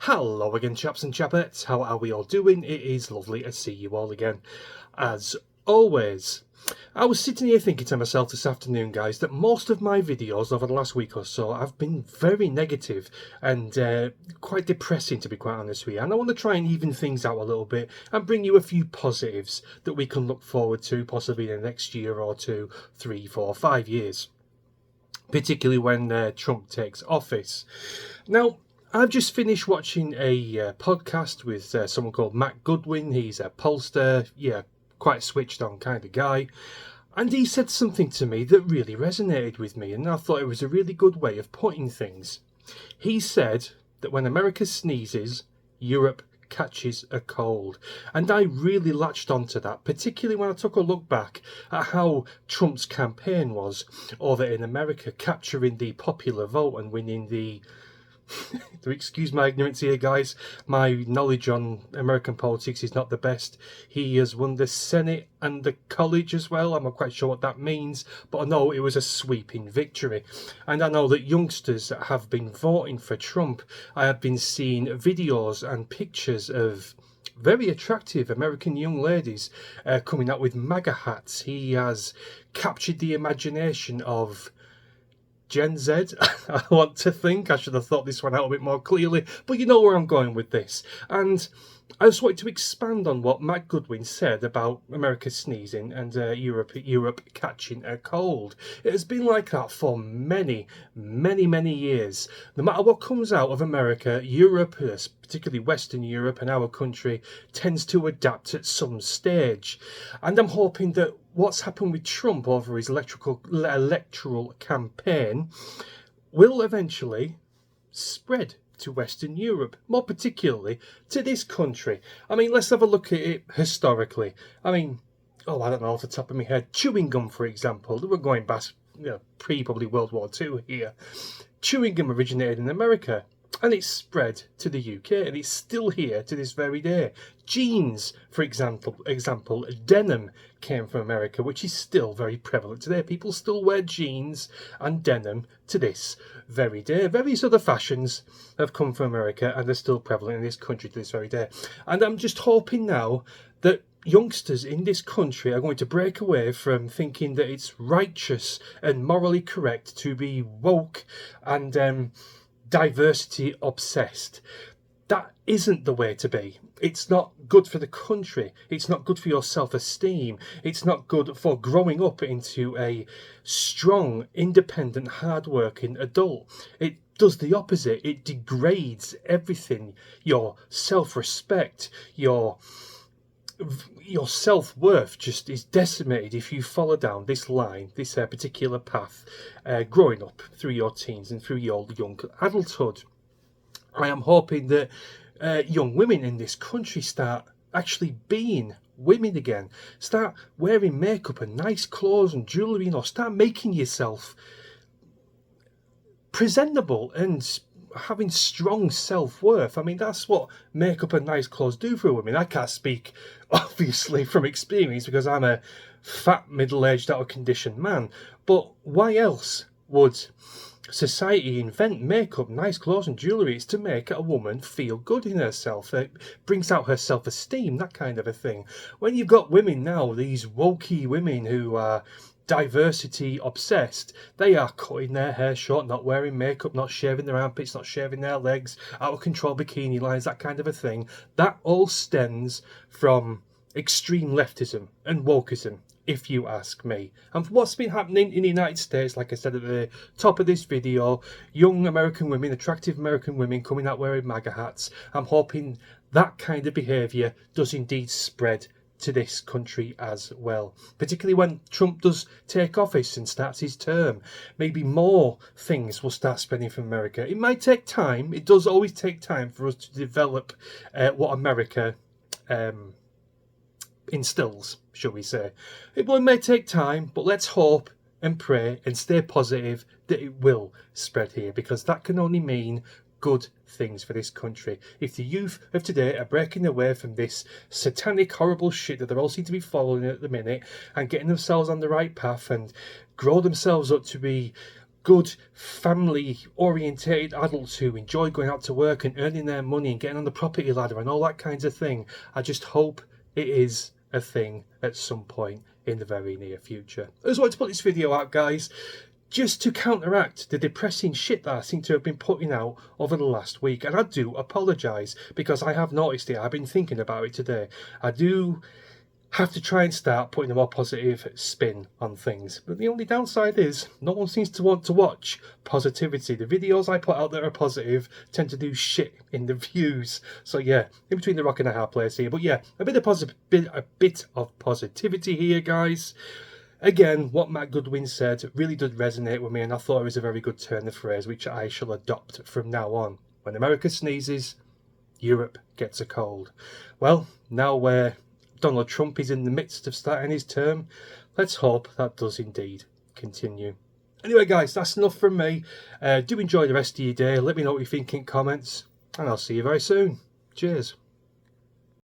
Hello again, chaps and chapettes. How are we all doing? It is lovely to see you all again, as always. I was sitting here thinking to myself this afternoon, guys, that most of my videos over the last week or so have been very negative and quite depressing, to be quite honest with you. And I want to try and even things out a little bit and bring you a few positives that we can look forward to possibly in the next year or 2, 3, 4, 5 years, particularly when Trump takes office. Now, I've just finished watching a podcast with someone called Matt Goodwin. He's a pollster, quite a switched on kind of guy. And he said something to me that really resonated with me, and I thought it was a really good way of putting things. He said that when America sneezes, Europe catches a cold. And I really latched onto that, particularly when I took a look back at how Trump's campaign was over in America, capturing the popular vote and winning the excuse my ignorance here, guys. My knowledge on American politics is not the best. He has won the Senate and the college as well. I'm not quite sure what that means, but I know it was a sweeping victory. And I know that youngsters that have been voting for Trump, I have been seeing videos and pictures of very attractive American young ladies coming out with MAGA hats. He has captured the imagination of Gen Z, I want to think. I should have thought this one out a bit more clearly, but you know where I'm going with this. And I just wanted to expand on what Matt Goodwin said about America sneezing and Europe catching a cold. It has been like that for many years. No matter what comes out of America, Europe, particularly Western Europe and our country, tends to adapt at some stage. And I'm hoping that what's happened with Trump over his electoral campaign will eventually spread to Western Europe, more particularly to this country. I mean, let's have a look at it historically. I mean, I don't know off the top of my head, chewing gum, for example. We're going back, pre-probably World War II here. Chewing gum originated in America, and it's spread to the UK, and it's still here to this very day. Jeans, for example, denim came from America, which is still very prevalent today. People still wear jeans and denim to this very day. Various other fashions have come from America and are still prevalent in this country to this very day. And I'm just hoping now that youngsters in this country are going to break away from thinking that it's righteous and morally correct to be woke and diversity obsessed. That isn't the way to be. It's not good for the country. It's not good for your self-esteem. It's not good for growing up into a strong, independent, hard-working adult. It does the opposite. It degrades everything. Your self-respect, your self-worth just is decimated if you follow down this line, this particular path, growing up through your teens and through your young adulthood. I am hoping that young women in this country start actually being women again. Start wearing makeup and nice clothes and jewellery, start making yourself presentable and having strong self-worth. I mean, that's what makeup and nice clothes do for women. I can't speak, obviously, from experience because I'm a fat, middle-aged, out-of-condition man. But why else would society invent makeup, nice clothes and jewellery? It's to make a woman feel good in herself. It brings out her self-esteem, that kind of a thing. When you've got women now, these wokey women who are diversity obsessed, they are cutting their hair short, not wearing makeup, not shaving their armpits, not shaving their legs, out of control bikini lines, that kind of a thing. That all stems from extreme leftism and wokeism, if you ask me. And what's been happening in the United States, like I said at the top of this video, young American women, attractive American women coming out wearing MAGA hats. I'm hoping that kind of behaviour does indeed spread to this country as well, particularly when Trump does take office and starts his term. Maybe more things will start spreading from America. It might take time. It does always take time for us to develop what America instills, shall we say. It may take time, but let's hope and pray and stay positive that it will spread here, because that can only mean good things for this country. If the youth of today are breaking away from this satanic, horrible shit that they all seem to be following at the minute and getting themselves on the right path and grow themselves up to be good family orientated adults who enjoy going out to work and earning their money and getting on the property ladder and all that kinds of thing. I just hope it is a thing at some point in the very near future. I just wanted to put this video out, guys, just to counteract the depressing shit that I seem to have been putting out over the last week. And I do apologise, because I have noticed it. I've been thinking about it today. I do have to try and start putting a more positive spin on things. But the only downside is no one seems to want to watch positivity. The videos I put out that are positive tend to do shit in the views. So yeah, in between the rock and a hard place here. But yeah, a bit of positivity here, guys. Again, what Matt Goodwin said really did resonate with me, and I thought it was a very good turn of phrase, which I shall adopt from now on. When America sneezes, Europe gets a cold. Well, now where Donald Trump is in the midst of starting his term, let's hope that does indeed continue. Anyway, guys, that's enough from me. Do enjoy the rest of your day. Let me know what you think in comments, and I'll see you very soon. Cheers.